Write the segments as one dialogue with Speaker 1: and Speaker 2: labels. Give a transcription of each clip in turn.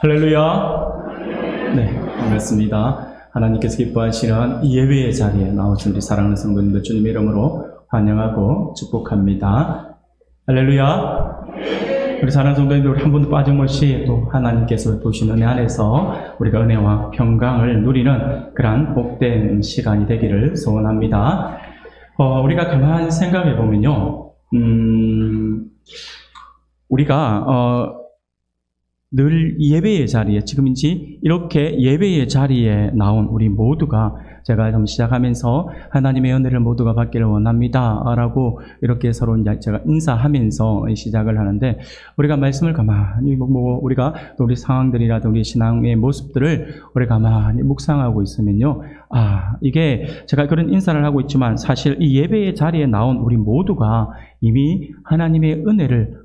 Speaker 1: 할렐루야. 네, 반갑습니다. 하나님께서 기뻐하시는 이 예배의 자리에 나오신 우리 사랑하는 성도님들 주님 이름으로 환영하고 축복합니다. 할렐루야. 우리 사랑하는 성도님들, 우리 한 번도 빠짐없이 또 하나님께서 보시는 은혜 안에서 우리가 은혜와 평강을 누리는 그러한 복된 시간이 되기를 소원합니다. 우리가 가만히 생각해 보면요, 우리가 늘 예배의 자리에, 지금인지 이렇게 예배의 자리에 나온 우리 모두가, 제가 좀 시작하면서 하나님의 은혜를 모두가 받기를 원합니다 라고 이렇게 서로 이제 제가 인사하면서 시작을 하는데, 우리가 말씀을 가만히 우리가 또 우리 상황들이라든지 우리 신앙의 모습들을 우리가 가만히 묵상하고 있으면요, 이게 제가 그런 인사를 하고 있지만 사실 이 예배의 자리에 나온 우리 모두가 이미 하나님의 은혜를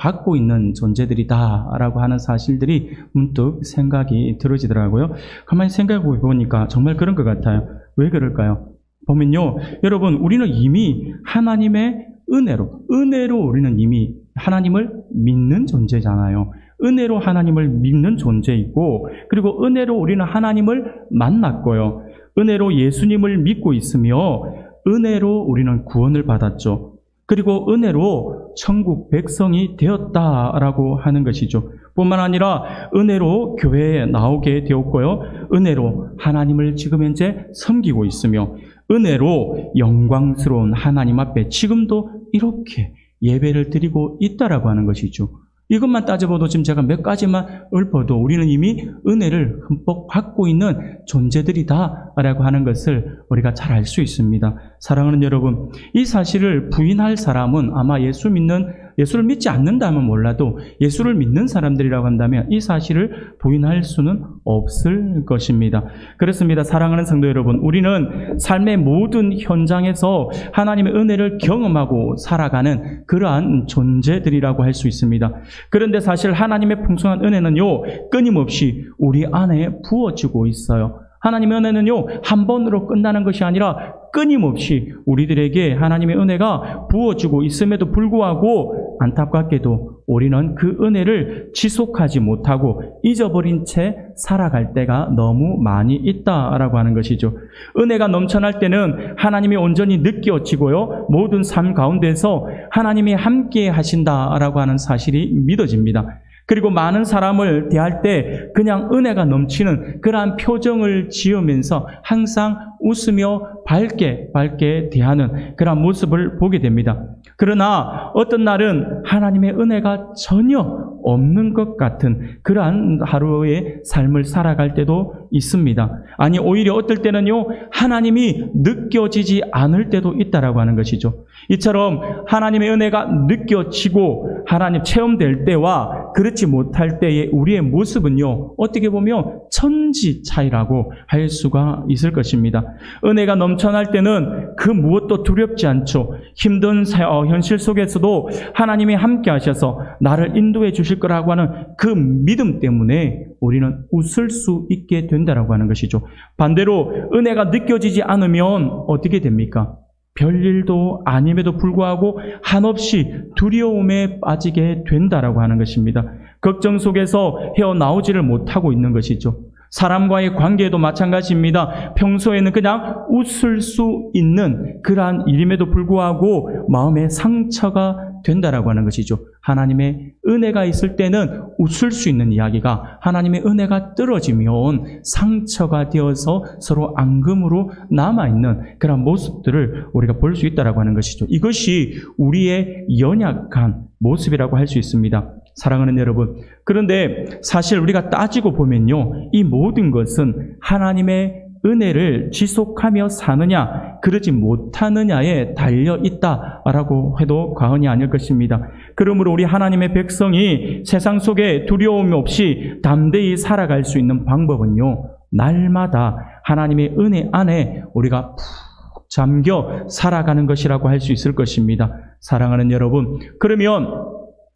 Speaker 1: 받고 있는 존재들이다라고 하는 사실들이 문득 생각이 들어지더라고요. 가만히 생각해 보니까 정말 그런 것 같아요. 왜 그럴까요? 보면요, 여러분, 우리는 이미 하나님의 은혜로 우리는 이미 하나님을 믿는 존재잖아요. 은혜로 하나님을 믿는 존재이고, 그리고 은혜로 우리는 하나님을 만났고요. 은혜로 예수님을 믿고 있으며, 은혜로 우리는 구원을 받았죠. 그리고 은혜로 천국 백성이 되었다라고 하는 것이죠. 뿐만 아니라 은혜로 교회에 나오게 되었고요. 은혜로 하나님을 지금 현재 섬기고 있으며, 은혜로 영광스러운 하나님 앞에 지금도 이렇게 예배를 드리고 있다라고 하는 것이죠. 이것만 따져봐도 지금 제가 몇 가지만 읊어도 우리는 이미 은혜를 흠뻑 받고 있는 존재들이다라고 하는 것을 우리가 잘 알 수 있습니다. 사랑하는 여러분, 이 사실을 부인할 사람은 아마 예수를 믿지 않는다면 몰라도 예수를 믿는 사람들이라고 한다면 이 사실을 부인할 수는 없을 것입니다. 그렇습니다. 사랑하는 성도 여러분, 우리는 삶의 모든 현장에서 하나님의 은혜를 경험하고 살아가는 그러한 존재들이라고 할 수 있습니다. 그런데 사실 하나님의 풍성한 은혜는요, 끊임없이 우리 안에 부어지고 있어요. 하나님의 은혜는요, 한 번으로 끝나는 것이 아니라 끊임없이 우리들에게 하나님의 은혜가 부어지고 있음에도 불구하고 안타깝게도 우리는 그 은혜를 지속하지 못하고 잊어버린 채 살아갈 때가 너무 많이 있다라고 하는 것이죠. 은혜가 넘쳐날 때는 하나님이 온전히 느껴지고요, 모든 삶 가운데서 하나님이 함께 하신다라고 하는 사실이 믿어집니다. 그리고 많은 사람을 대할 때 그냥 은혜가 넘치는 그러한 표정을 지으면서 항상 웃으며 밝게 대하는 그러한 모습을 보게 됩니다. 그러나 어떤 날은 하나님의 은혜가 전혀 없는 것 같은 그러한 하루의 삶을 살아갈 때도 있습니다. 아니, 오히려 어떨 때는요, 하나님이 느껴지지 않을 때도 있다라고 하는 것이죠. 이처럼 하나님의 은혜가 느껴지고 하나님 체험될 때와 그렇지 못할 때의 우리의 모습은요, 어떻게 보면 천지 차이라고 할 수가 있을 것입니다. 은혜가 넘쳐날 때는 그 무엇도 두렵지 않죠. 힘든 현실 속에서도 하나님이 함께 하셔서 나를 인도해 주실 거라고 하는 그 믿음 때문에 우리는 웃을 수 있게 된다라고 하는 것이죠. 반대로 은혜가 느껴지지 않으면 어떻게 됩니까? 별일도 아님에도 불구하고 한없이 두려움에 빠지게 된다라고 하는 것입니다. 걱정 속에서 헤어나오지를 못하고 있는 것이죠. 사람과의 관계도 마찬가지입니다. 평소에는 그냥 웃을 수 있는 그러한 일임에도 불구하고 마음에 상처가 된다라고 하는 것이죠. 하나님의 은혜가 있을 때는 웃을 수 있는 이야기가 하나님의 은혜가 떨어지면 상처가 되어서 서로 앙금으로 남아있는 그런 모습들을 우리가 볼 수 있다라고 하는 것이죠. 이것이 우리의 연약한 모습이라고 할 수 있습니다. 사랑하는 여러분, 그런데 사실 우리가 따지고 보면요, 이 모든 것은 하나님의 은혜를 지속하며 사느냐 그러지 못하느냐에 달려있다라고 해도 과언이 아닐 것입니다. 그러므로 우리 하나님의 백성이 세상 속에 두려움 없이 담대히 살아갈 수 있는 방법은요, 날마다 하나님의 은혜 안에 우리가 푹 잠겨 살아가는 것이라고 할 수 있을 것입니다. 사랑하는 여러분, 그러면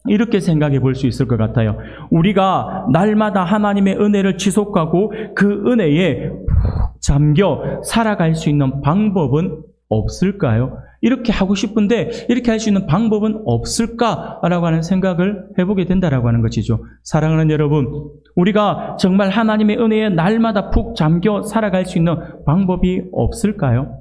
Speaker 1: 이렇게 생각해 볼 수 있을 것 같아요. 우리가 날마다 하나님의 은혜를 지속하고 그 은혜에 푹 잠겨 살아갈 수 있는 방법은 없을까요? 이렇게 하고 싶은데 이렇게 할 수 있는 방법은 없을까라고 하는 생각을 해보게 된다라고 하는 것이죠. 사랑하는 여러분, 우리가 정말 하나님의 은혜에 날마다 푹 잠겨 살아갈 수 있는 방법이 없을까요?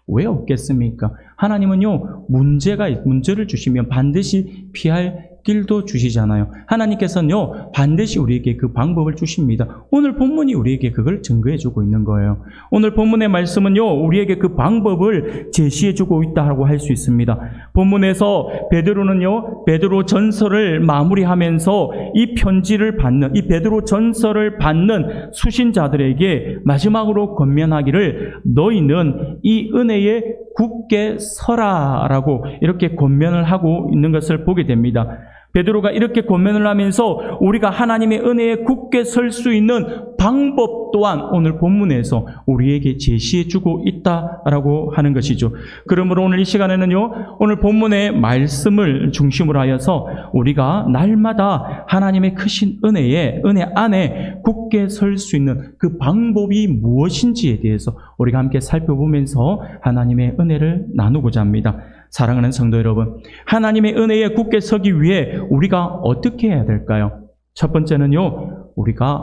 Speaker 1: 왜 없겠습니까? 하나님은요, 문제를 주시면 반드시 피할 길도 주시잖아요. 하나님께서는요, 반드시 우리에게 그 방법을 주십니다. 오늘 본문이 우리에게 그걸 증거해주고 있는 거예요. 오늘 본문의 말씀은요, 우리에게 그 방법을 제시해주고 있다고 할 수 있습니다. 본문에서 베드로 전서를 마무리하면서 이 편지를 받는, 이 베드로 전서를 받는 수신자들에게 마지막으로 권면하기를 너희는 이 은혜에 굳게 서라라고 이렇게 권면을 하고 있는 것을 보게 됩니다. 베드로가 이렇게 권면을 하면서 우리가 하나님의 은혜에 굳게 설 수 있는 방법 또한 오늘 본문에서 우리에게 제시해주고 있다라고 하는 것이죠. 그러므로 오늘 이 시간에는요, 오늘 본문의 말씀을 중심으로 하여서 우리가 날마다 하나님의 크신 은혜 안에 굳게 설 수 있는 그 방법이 무엇인지에 대해서 우리가 함께 살펴보면서 하나님의 은혜를 나누고자 합니다. 사랑하는 성도 여러분, 하나님의 은혜에 굳게 서기 위해 우리가 어떻게 해야 될까요? 첫 번째는요,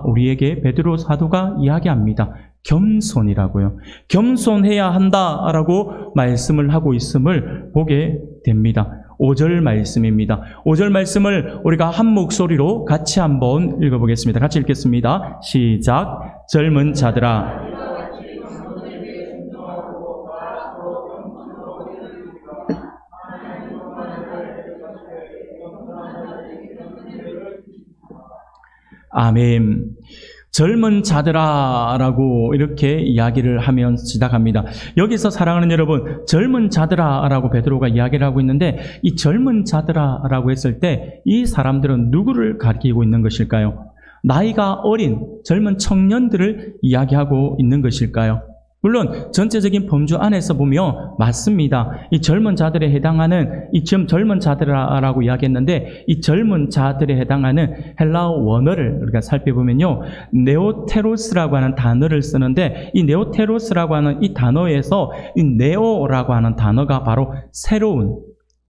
Speaker 1: 우리에게 베드로 사도가 이야기합니다. 겸손이라고요. 겸손해야 한다라고 말씀을 하고 있음을 보게 됩니다. 5절 말씀입니다. 5절 말씀을 우리가 한 목소리로 같이 한번 읽어보겠습니다. 같이 읽겠습니다. 시작. 젊은 자들아, 아멘. 젊은 자들아 라고 이렇게 이야기를 하면 시작합니다. 여기서 사랑하는 여러분, 젊은 자들아 라고 베드로가 이야기를 하고 있는데 이 젊은 자들아 라고 했을 때 이 사람들은 누구를 가리키고 있는 것일까요? 나이가 어린 젊은 청년들을 이야기하고 있는 것일까요? 물론 전체적인 범주 안에서 보면 맞습니다. 이 젊은 자들에 해당하는 이 젊은 자들이라고 이야기했는데 이 젊은 자들에 해당하는 헬라어 원어를 우리가 살펴보면요, 네오테로스라고 하는 단어를 쓰는데 이 네오테로스라고 하는 이 단어에서 이 네오라고 하는 단어가 바로 새로운,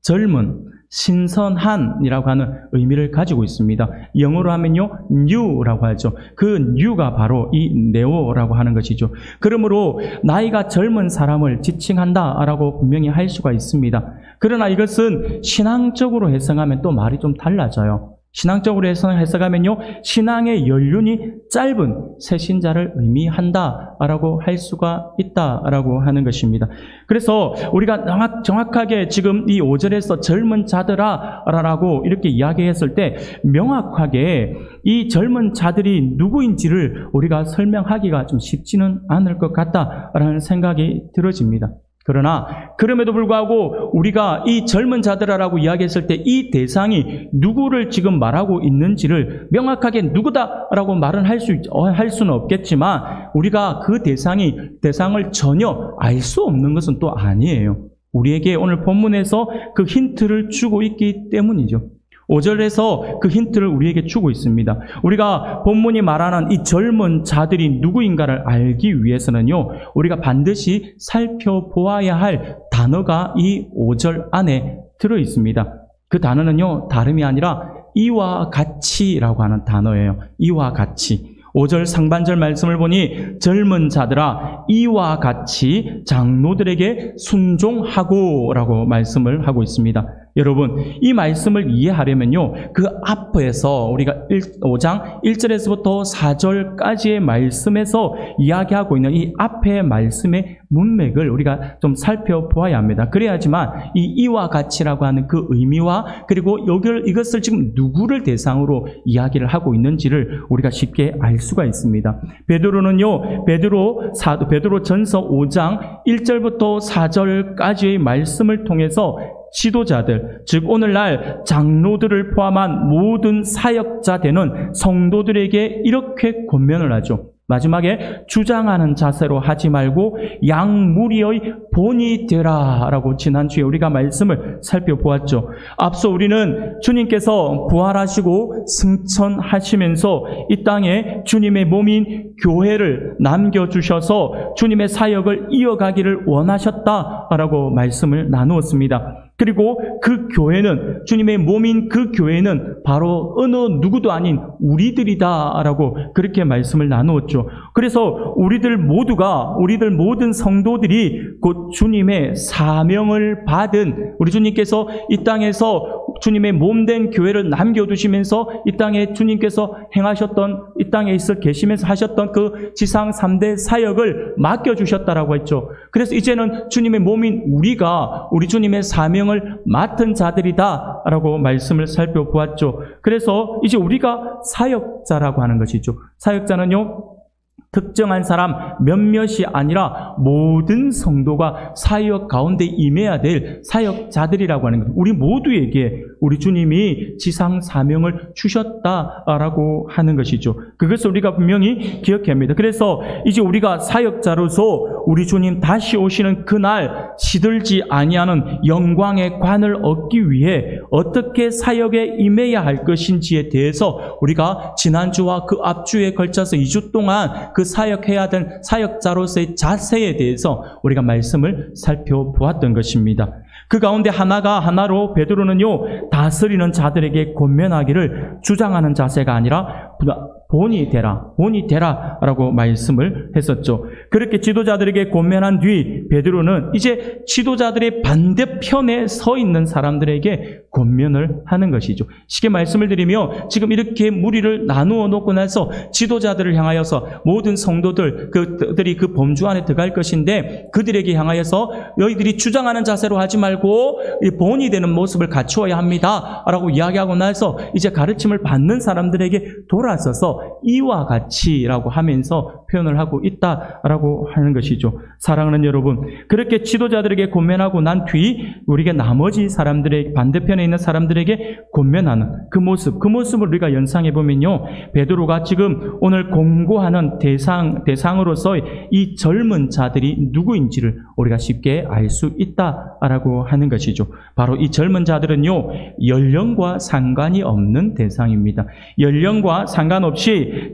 Speaker 1: 젊은, 신선한이라고 하는 의미를 가지고 있습니다. 영어로 하면요, new라고 하죠. 그 new가 바로 이 네오라고 하는 것이죠. 그러므로 나이가 젊은 사람을 지칭한다라고 분명히 할 수가 있습니다. 그러나 이것은 신앙적으로 해석하면 또 말이 좀 달라져요. 신앙적으로 해석하면요, 신앙의 연륜이 짧은 새신자를 의미한다라고 할 수가 있다라고 하는 것입니다. 그래서 우리가 정확하게 지금 이 5절에서 젊은 자들아라고 이렇게 이야기했을 때 명확하게 이 젊은 자들이 누구인지를 우리가 설명하기가 좀 쉽지는 않을 것 같다라는 생각이 들어집니다. 그러나 그럼에도 불구하고 우리가 이 젊은 자들아라고 이야기했을 때 이 대상이 누구를 지금 말하고 있는지를 명확하게 누구다라고 말은 할 수는 없겠지만 우리가 그 대상을 전혀 알 수 없는 것은 또 아니에요. 우리에게 오늘 본문에서 그 힌트를 주고 있기 때문이죠. 5절에서 그 힌트를 우리에게 주고 있습니다. 우리가 본문이 말하는 이 젊은 자들이 누구인가를 알기 위해서는요, 우리가 반드시 살펴보아야 할 단어가 이 5절 안에 들어 있습니다. 그 단어는요, 다름이 아니라 이와 같이라고 하는 단어예요. 이와 같이. 5절 상반절 말씀을 보니 젊은 자들아 이와 같이 장로들에게 순종하고 라고 말씀을 하고 있습니다. 여러분, 이 말씀을 이해하려면요, 그 앞에서 우리가 5장 1절에서부터 4절까지의 말씀에서 이야기하고 있는 이 앞의 말씀의 문맥을 우리가 좀 살펴보아야 합니다. 그래야지만 이와 같이라고 하는 그 의미와 그리고 이것을 지금 누구를 대상으로 이야기를 하고 있는지를 우리가 쉽게 알 수가 있습니다. 베드로는요, 베드로 전서 5장 1절부터 4절까지의 말씀을 통해서 지도자들, 즉 오늘날 장로들을 포함한 모든 사역자 되는 성도들에게 이렇게 권면을 하죠. 마지막에 주장하는 자세로 하지 말고 양무리의 본이 되라 라고 지난주에 우리가 말씀을 살펴보았죠. 앞서 우리는 주님께서 부활하시고 승천하시면서 이 땅에 주님의 몸인 교회를 남겨주셔서 주님의 사역을 이어가기를 원하셨다라고 말씀을 나누었습니다. 그리고 그 교회는, 주님의 몸인 그 교회는 바로 어느 누구도 아닌 우리들이다라고 그렇게 말씀을 나누었죠. 그래서 우리들 모든 성도들이 곧 주님의 사명을 받은, 우리 주님께서 이 땅에서 주님의 몸된 교회를 남겨두시면서 이 땅에 주님께서 행하셨던, 이 땅에 계시면서 하셨던 그 지상 3대 사역을 맡겨주셨다라고 했죠. 그래서 이제는 주님의 몸인 우리가 우리 주님의 사명을 맡은 자들이다 라고 말씀을 살펴보았죠. 그래서 이제 우리가 사역자라고 하는 것이죠. 사역자는요, 특정한 사람 몇몇이 아니라 모든 성도가 사역 가운데 임해야 될 사역자들이라고 하는 것. 우리 모두에게 우리 주님이 지상 사명을 주셨다라고 하는 것이죠. 그것을 우리가 분명히 기억해야 합니다. 그래서 이제 우리가 사역자로서 우리 주님 다시 오시는 그날 시들지 아니하는 영광의 관을 얻기 위해 어떻게 사역에 임해야 할 것인지에 대해서 우리가 지난주와 그 앞주에 걸쳐서 2주 동안 그 사역해야 될 사역자로서의 자세에 대해서 우리가 말씀을 살펴보았던 것입니다. 그 가운데 하나로 베드로는요, 다스리는 자들에게 권면하기를 주장하는 자세가 아니라 본이 되라 라고 말씀을 했었죠. 그렇게 지도자들에게 권면한 뒤 베드로는 이제 지도자들의 반대편에 서 있는 사람들에게 권면을 하는 것이죠. 쉽게 말씀을 드리며, 지금 이렇게 무리를 나누어 놓고 나서 지도자들을 향하여서 모든 성도들, 그들이 그 범주 안에 들어갈 것인데 그들에게 향하여서 너희들이 주장하는 자세로 하지 말고 본이 되는 모습을 갖추어야 합니다 라고 이야기하고 나서 이제 가르침을 받는 사람들에게 돌아서서 이와 같이라고 하면서 표현을 하고 있다라고 하는 것이죠. 사랑하는 여러분, 그렇게 지도자들에게 권면하고 난 뒤 우리가 나머지 사람들의 반대편에 있는 사람들에게 권면하는 그 모습을 우리가 연상해 보면요, 베드로가 지금 오늘 공고하는 대상으로서 이 젊은 자들이 누구인지를 우리가 쉽게 알 수 있다라고 하는 것이죠. 바로 이 젊은 자들은요, 연령과 상관이 없는 대상입니다. 연령과 상관없이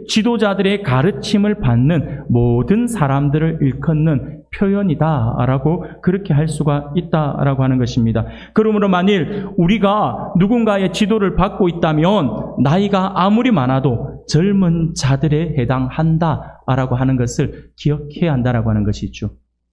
Speaker 1: 지도자들의 가르침을 받는 모든 사람들을 일컫는 표현이다라고 그렇게 할 수가 있다라고 하는 것입니다. 그러므로 만일 우리가 누군가의 지도를 받고 있다면 나이가 아무리 많아도 젊은 자들에 해당한다라고 하는 것을 기억해야 한다라고 하는 것이죠.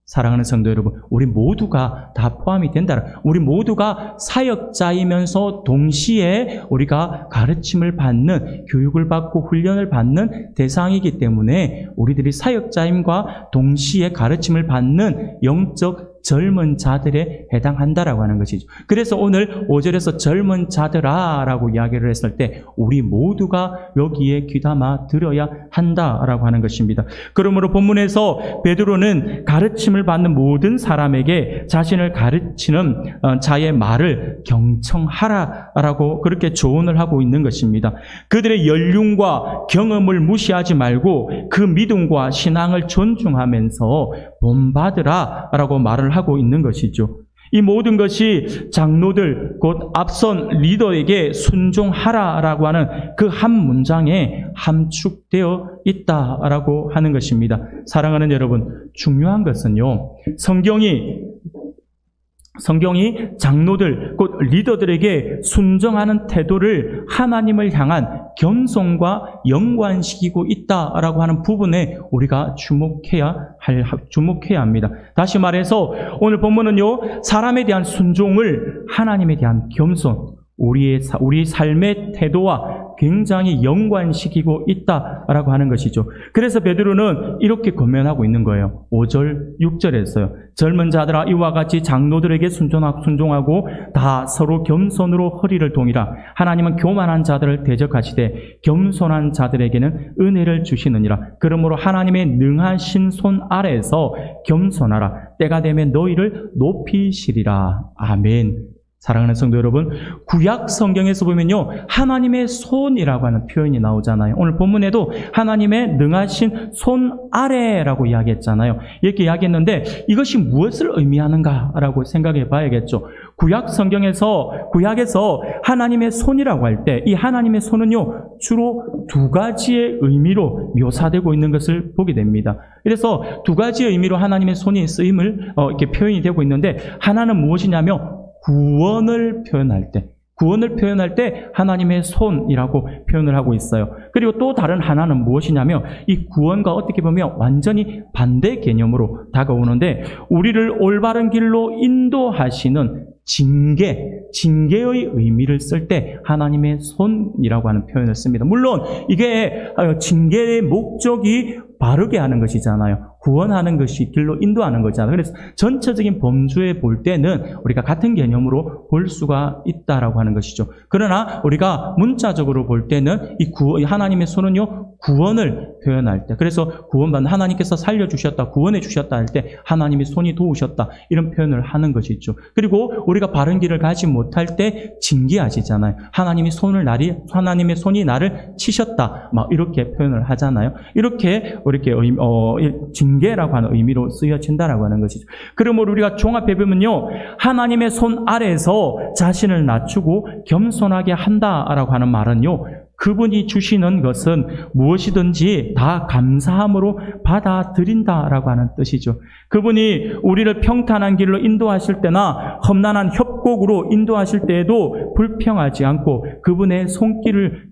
Speaker 1: 사랑하는 성도 여러분, 우리 모두가 다 포함이 된다. 우리 모두가 사역자이면서 동시에 우리가 가르침을 받는, 교육을 받고 훈련을 받는 대상이기 때문에 우리들이 사역자임과 동시에 가르침을 받는 영적 젊은 자들에 해당한다라고 하는 것이죠. 그래서 오늘 5절에서 젊은 자들아 라고 이야기를 했을 때 우리 모두가 여기에 귀담아 들어야 한다라고 하는 것입니다. 그러므로 본문에서 베드로는 가르침을 받는 모든 사람에게 자신을 가르치는 자의 말을 경청하라라고 그렇게 조언을 하고 있는 것입니다. 그들의 연륜과 경험을 무시하지 말고 그 믿음과 신앙을 존중하면서 본받으라 라고 말을 하고 있는 것이죠. 이 모든 것이 장로들, 곧 앞선 리더에게 순종하라라고 하는 그 한 문장에 함축되어 있다라고 하는 것입니다. 사랑하는 여러분, 중요한 것은요, 성경이 장로들, 곧 리더들에게 순종하는 태도를 하나님을 향한 겸손과 연관시키고 있다라고 하는 부분에 우리가 주목해야 합니다. 다시 말해서 오늘 본문은요, 사람에 대한 순종을 하나님에 대한 겸손, 우리 삶의 태도와 굉장히 연관시키고 있다라고 하는 것이죠. 그래서 베드로는 이렇게 권면하고 있는 거예요. 5절, 6절에서요. 젊은 자들아, 이와 같이 장로들에게 순종하고 다 서로 겸손으로 허리를 동이라. 하나님은 교만한 자들을 대적하시되 겸손한 자들에게는 은혜를 주시느니라. 그러므로 하나님의 능하신 손 아래에서 겸손하라. 때가 되면 너희를 높이시리라. 아멘. 사랑하는 성도 여러분, 구약 성경에서 보면요, 하나님의 손이라고 하는 표현이 나오잖아요. 오늘 본문에도 하나님의 능하신 손 아래라고 이야기했잖아요. 이렇게 이야기했는데 이것이 무엇을 의미하는가라고 생각해 봐야겠죠. 구약 성경에서, 구약에서 하나님의 손이라고 할 때 이 하나님의 손은요, 주로 두 가지의 의미로 묘사되고 있는 것을 보게 됩니다. 그래서 두 가지의 의미로 하나님의 손이 쓰임을 이렇게 표현이 되고 있는데, 하나는 무엇이냐면 구원을 표현할 때 하나님의 손이라고 표현을 하고 있어요. 그리고 또 다른 하나는 무엇이냐면 이 구원과 어떻게 보면 완전히 반대 개념으로 다가오는데, 우리를 올바른 길로 인도하시는 징계의 의미를 쓸 때 하나님의 손이라고 하는 표현을 씁니다. 물론 이게 징계의 목적이 바르게 하는 것이잖아요. 구원하는 것이 길로 인도하는 거잖아요. 그래서 전체적인 범주에 볼 때는 우리가 같은 개념으로 볼 수가 있다라고 하는 것이죠. 그러나 우리가 문자적으로 볼 때는 이 하나님의 손은요, 구원을 표현할 때, 그래서 구원받는 하나님께서 살려주셨다, 구원해 주셨다 할 때 하나님의 손이 도우셨다, 이런 표현을 하는 것이죠. 그리고 우리가 바른 길을 가지 못할 때 징계하시잖아요. 하나님의 손이 나를 치셨다, 막 이렇게 표현을 하잖아요. 이렇게 징계라고 하는 의미로 쓰여진다라고 하는 것이죠. 그러므로 우리가 종합해 보면요, 하나님의 손 아래에서 자신을 낮추고 겸손하게 한다라고 하는 말은요, 그분이 주시는 것은 무엇이든지 다 감사함으로 받아들인다라고 하는 뜻이죠. 그분이 우리를 평탄한 길로 인도하실 때나 험난한 협곡으로 인도하실 때에도 불평하지 않고 그분의 손길을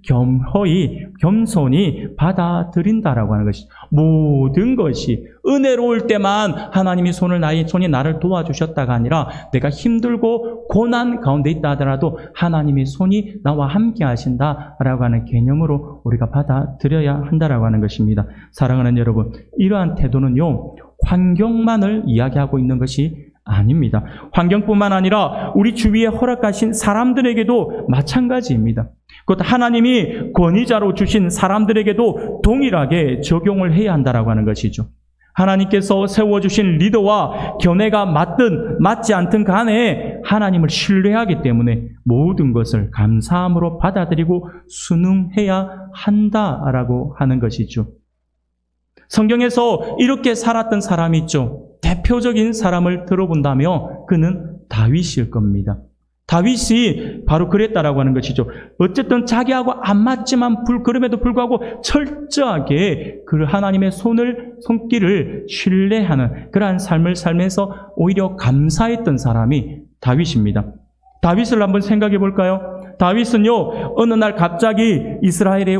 Speaker 1: 겸손히 받아들인다라고 하는 것이죠. 모든 것이 은혜로울 때만 하나님이 손이 나를 도와주셨다가 아니라, 내가 힘들고 고난 가운데 있다 하더라도 하나님의 손이 나와 함께 하신다라고 하는 개념으로 우리가 받아들여야 한다라고 하는 것입니다. 사랑하는 여러분, 이러한 태도는요, 환경만을 이야기하고 있는 것이 아닙니다. 환경뿐만 아니라 우리 주위에 허락하신 사람들에게도 마찬가지입니다. 곧 하나님이 권위자로 주신 사람들에게도 동일하게 적용을 해야 한다라고 하는 것이죠. 하나님께서 세워주신 리더와 견해가 맞든 맞지 않든 간에 하나님을 신뢰하기 때문에 모든 것을 감사함으로 받아들이고 순응해야 한다라고 하는 것이죠. 성경에서 이렇게 살았던 사람이 있죠. 대표적인 사람을 들어본다면 그는 다윗일 겁니다. 다윗이 바로 그랬다라고 하는 것이죠. 어쨌든 자기하고 안 맞지만 그럼에도 불구하고 철저하게 그 하나님의 손길을 신뢰하는 그러한 삶을 살면서 오히려 감사했던 사람이 다윗입니다. 다윗을 한번 생각해 볼까요? 다윗은요, 어느 날 갑자기 이스라엘의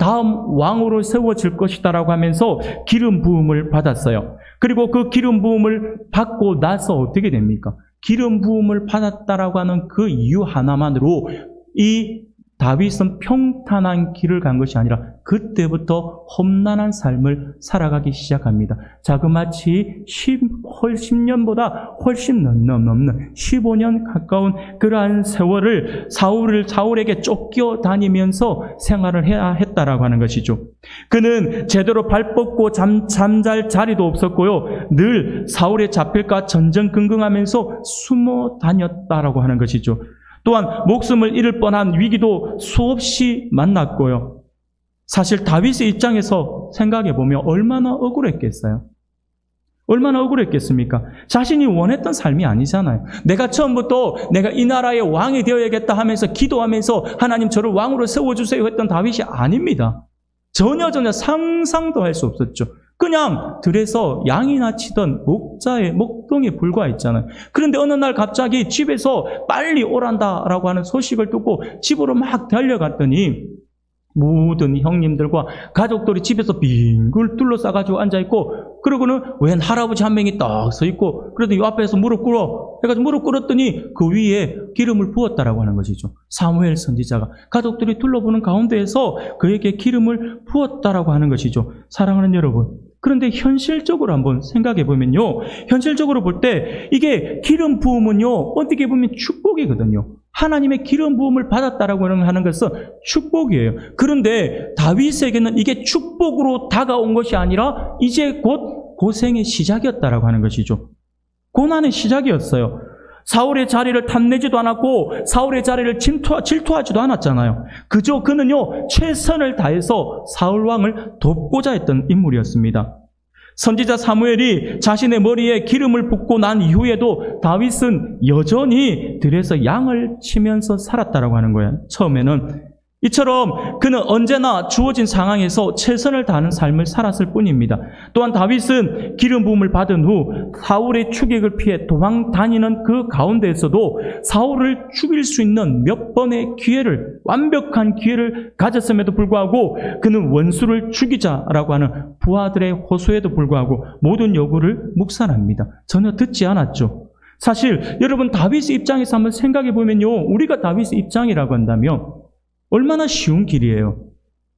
Speaker 1: 다음 왕으로 세워질 것이다라고 하면서 기름 부음을 받았어요. 그리고 그 기름 부음을 받고 나서 어떻게 됩니까? 기름 부음을 받았다라고 하는 그 이유 하나만으로 이 다윗은 평탄한 길을 간 것이 아니라 그때부터 험난한 삶을 살아가기 시작합니다. 자그마치 10년보다 훨씬 넘는 15년 가까운 그러한 세월을 사울에게 쫓겨 다니면서 생활을 해야 했다라고 하는 것이죠. 그는 제대로 발 뻗고 잠잘 자리도 없었고요. 늘 사울에 잡힐까 전전긍긍하면서 숨어 다녔다라고 하는 것이죠. 또한 목숨을 잃을 뻔한 위기도 수없이 만났고요. 사실 다윗의 입장에서 생각해 보면 얼마나 억울했겠어요? 얼마나 억울했겠습니까? 자신이 원했던 삶이 아니잖아요. 내가 처음부터 내가 이 나라의 왕이 되어야겠다 하면서 기도하면서 하나님 저를 왕으로 세워주세요 했던 다윗이 아닙니다. 전혀 상상도 할 수 없었죠. 그냥 들에서 양이나 치던 목동에 불과했잖아요. 그런데 어느 날 갑자기 집에서 빨리 오란다라고 하는 소식을 듣고 집으로 막 달려갔더니 모든 형님들과 가족들이 집에서 빙글 둘러싸가지고 앉아있고, 그러고는 웬 할아버지 한 명이 딱 서있고, 그러더니 이 앞에서 무릎 꿇어 해가지고 무릎 꿇었더니 그 위에 기름을 부었다라고 하는 것이죠. 사무엘 선지자가 가족들이 둘러보는 가운데에서 그에게 기름을 부었다라고 하는 것이죠. 사랑하는 여러분, 그런데 현실적으로 한번 생각해 보면요, 현실적으로 볼 때 이게 기름 부음은요, 어떻게 보면 축복이거든요. 하나님의 기름 부음을 받았다라고 하는 것은 축복이에요. 그런데 다윗에게는 이게 축복으로 다가온 것이 아니라 이제 곧 고생의 시작이었다라고 하는 것이죠. 고난의 시작이었어요. 사울의 자리를 탐내지도 않았고 사울의 자리를 질투하지도 않았잖아요. 그저 그는요 최선을 다해서 사울 왕을 돕고자 했던 인물이었습니다. 선지자 사무엘이 자신의 머리에 기름을 붓고 난 이후에도 다윗은 여전히 들에서 양을 치면서 살았다라고 하는 거예요. 처음에는 이처럼 그는 언제나 주어진 상황에서 최선을 다하는 삶을 살았을 뿐입니다. 또한 다윗은 기름 부음을 받은 후 사울의 추격을 피해 도망 다니는 그 가운데에서도 사울을 죽일 수 있는 몇 번의 기회를, 완벽한 기회를 가졌음에도 불구하고 그는 원수를 죽이자라고 하는 부하들의 호소에도 불구하고 모든 요구를 묵살합니다. 전혀 듣지 않았죠. 사실 여러분 다윗의 입장에서 한번 생각해 보면요, 우리가 다윗의 입장이라고 한다면 얼마나 쉬운 길이에요.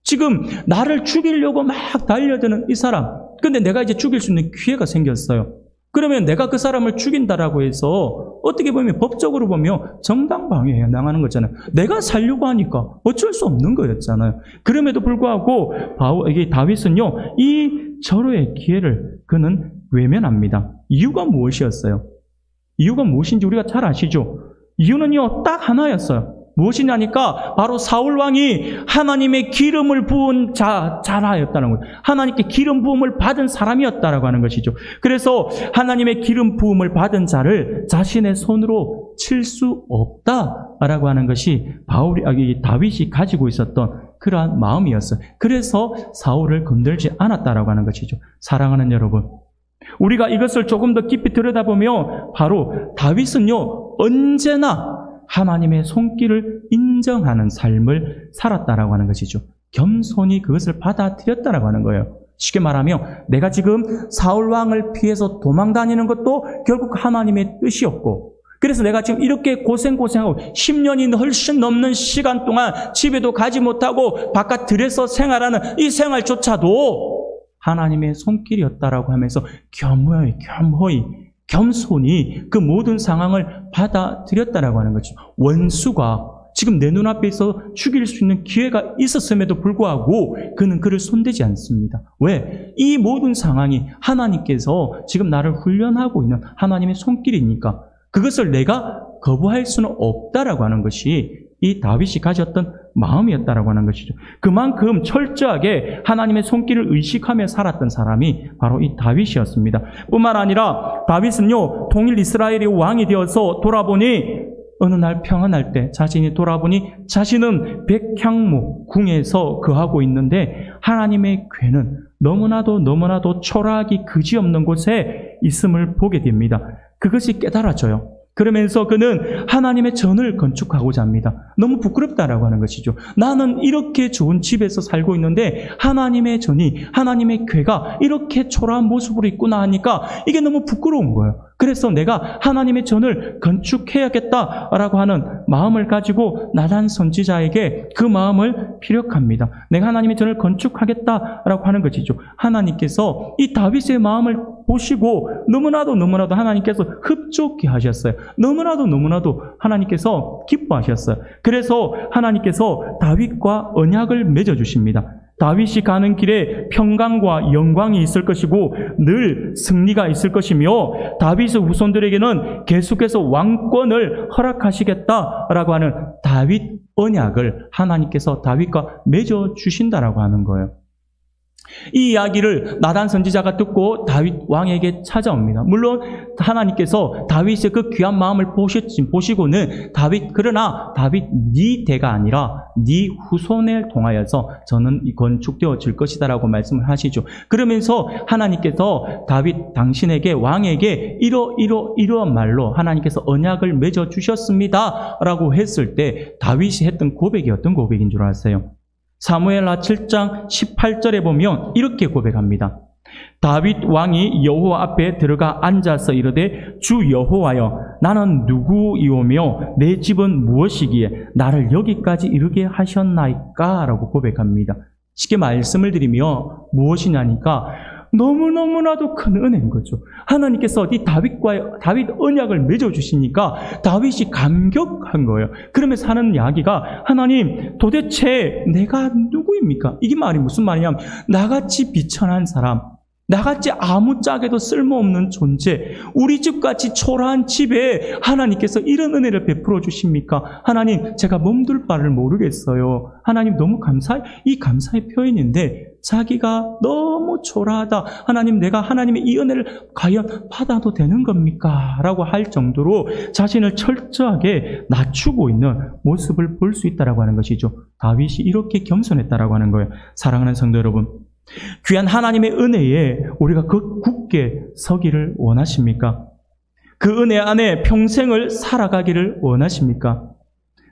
Speaker 1: 지금 나를 죽이려고 막 달려드는 이 사람, 근데 내가 이제 죽일 수 있는 기회가 생겼어요. 그러면 내가 그 사람을 죽인다라고 해서 어떻게 보면 법적으로 보면 정당방위에 해당하는 거잖아요. 내가 살려고 하니까 어쩔 수 없는 거였잖아요. 그럼에도 불구하고 이게 다윗은요, 이 절호의 기회를 그는 외면합니다. 이유가 무엇이었어요? 이유가 무엇인지 우리가 잘 아시죠? 이유는요, 딱 하나였어요. 무엇이냐니까 바로 사울 왕이 하나님의 기름을 부은 자라였다는 거예요. 하나님께 기름 부음을 받은 사람이었다라고 하는 것이죠. 그래서 하나님의 기름 부음을 받은 자를 자신의 손으로 칠 수 없다라고 하는 것이 다윗이 가지고 있었던 그러한 마음이었어요. 그래서 사울을 건들지 않았다라고 하는 것이죠. 사랑하는 여러분, 우리가 이것을 조금 더 깊이 들여다보면 바로 다윗은요, 언제나 하나님의 손길을 인정하는 삶을 살았다라고 하는 것이죠. 겸손히 그것을 받아들였다라고 하는 거예요. 쉽게 말하면 내가 지금 사울 왕을 피해서 도망다니는 것도 결국 하나님의 뜻이었고, 그래서 내가 지금 이렇게 고생하고 10년이 훨씬 넘는 시간 동안 집에도 가지 못하고 바깥 들에서 생활하는 이 생활조차도 하나님의 손길이었다라고 하면서 겸손히 그 모든 상황을 받아들였다라고 하는 거죠. 원수가 지금 내 눈앞에서 죽일 수 있는 기회가 있었음에도 불구하고 그는 그를 손대지 않습니다. 왜? 이 모든 상황이 하나님께서 지금 나를 훈련하고 있는 하나님의 손길이니까 그것을 내가 거부할 수는 없다라고 하는 것이 이 다윗이 가졌던 마음이었다라고 하는 것이죠. 그만큼 철저하게 하나님의 손길을 의식하며 살았던 사람이 바로 이 다윗이었습니다. 뿐만 아니라 다윗은요, 통일 이스라엘의 왕이 되어서 돌아보니 어느 날 평안할 때 자신이 돌아보니 자신은 백향목 궁에서 거하고 있는데 하나님의 궤는 너무나도 초라하기 그지없는 곳에 있음을 보게 됩니다. 그것이 깨달아져요. 그러면서 그는 하나님의 전을 건축하고자 합니다. 너무 부끄럽다라고 하는 것이죠. 나는 이렇게 좋은 집에서 살고 있는데 하나님의 전이, 하나님의 궤가 이렇게 초라한 모습으로 있구나 하니까 이게 너무 부끄러운 거예요. 그래서 내가 하나님의 전을 건축해야겠다라고 하는 마음을 가지고 나단 선지자에게 그 마음을 피력합니다. 내가 하나님의 전을 건축하겠다라고 하는 것이죠. 하나님께서 이 다윗의 마음을 보시고 너무나도 하나님께서 흡족해 하셨어요. 너무나도 하나님께서 기뻐하셨어요. 그래서 하나님께서 다윗과 언약을 맺어주십니다. 다윗이 가는 길에 평강과 영광이 있을 것이고 늘 승리가 있을 것이며 다윗의 후손들에게는 계속해서 왕권을 허락하시겠다라고 하는 다윗 언약을 하나님께서 다윗과 맺어주신다라고 하는 거예요. 이 이야기를 나단 선지자가 듣고 다윗 왕에게 찾아옵니다. 물론 하나님께서 다윗의 그 귀한 마음을 보시고는 그러나 다윗 네 대가 아니라 네 후손을 통하여서 저는 건축되어질 것이다라고 말씀을 하시죠. 그러면서 하나님께서 다윗 당신에게 왕에게 이러한 말로 하나님께서 언약을 맺어 주셨습니다라고 했을 때 다윗이 했던 고백이 어떤 고백인 줄 아세요? 사무엘하 7장 18절에 보면 이렇게 고백합니다. 다윗 왕이 여호와 앞에 들어가 앉아서 이르되 주 여호와여 나는 누구이오며 내 집은 무엇이기에 나를 여기까지 이르게 하셨나이까? 라고 고백합니다. 쉽게 말씀을 드리며 무엇이냐니까 너무나도 큰 은혜인 거죠. 하나님께서 이 다윗 언약을 맺어주시니까 다윗이 감격한 거예요. 그러면서 하는 이야기가 하나님 도대체 내가 누구입니까? 이게 말이 무슨 말이냐면 나같이 비천한 사람, 나같이 아무짝에도 쓸모없는 존재, 우리 집같이 초라한 집에 하나님께서 이런 은혜를 베풀어 주십니까? 하나님, 제가 몸둘 바를 모르겠어요. 하나님 너무 이 감사의 표현인데 자기가 너무 초라하다. 하나님, 내가 하나님의 이 은혜를 과연 받아도 되는 겁니까? 라고 할 정도로 자신을 철저하게 낮추고 있는 모습을 볼 수 있다라고 하는 것이죠. 다윗이 이렇게 겸손했다라고 하는 거예요. 사랑하는 성도 여러분, 귀한 하나님의 은혜에 우리가 굳게 서기를 원하십니까? 그 은혜 안에 평생을 살아가기를 원하십니까?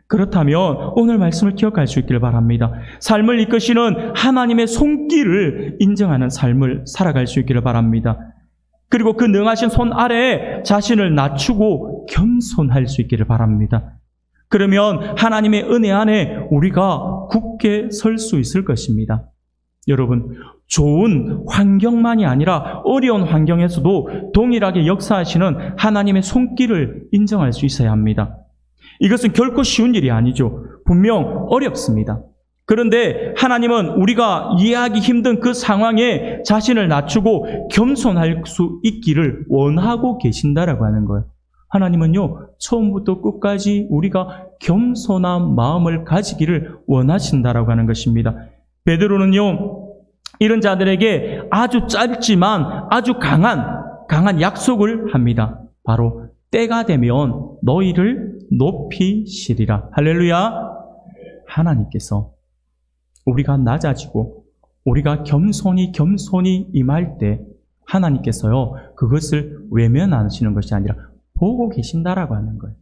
Speaker 1: 그렇다면 오늘 말씀을 기억할 수 있기를 바랍니다. 삶을 이끄시는 하나님의 손길을 인정하는 삶을 살아갈 수 있기를 바랍니다. 그리고 그 능하신 손 아래에 자신을 낮추고 겸손할 수 있기를 바랍니다. 그러면 하나님의 은혜 안에 우리가 굳게 설 수 있을 것입니다. 여러분, 좋은 환경만이 아니라 어려운 환경에서도 동일하게 역사하시는 하나님의 손길을 인정할 수 있어야 합니다. 이것은 결코 쉬운 일이 아니죠. 분명 어렵습니다. 그런데 하나님은 우리가 이해하기 힘든 그 상황에 자신을 낮추고 겸손할 수 있기를 원하고 계신다라고 하는 거예요. 하나님은요, 처음부터 끝까지 우리가 겸손한 마음을 가지기를 원하신다라고 하는 것입니다. 베드로는요, 이런 자들에게 아주 짧지만 아주 강한 약속을 합니다. 바로 때가 되면 너희를 높이시리라. 할렐루야. 하나님께서 우리가 낮아지고 우리가 겸손히 임할 때 하나님께서요, 그것을 외면하시는 것이 아니라 보고 계신다라고 하는 거예요.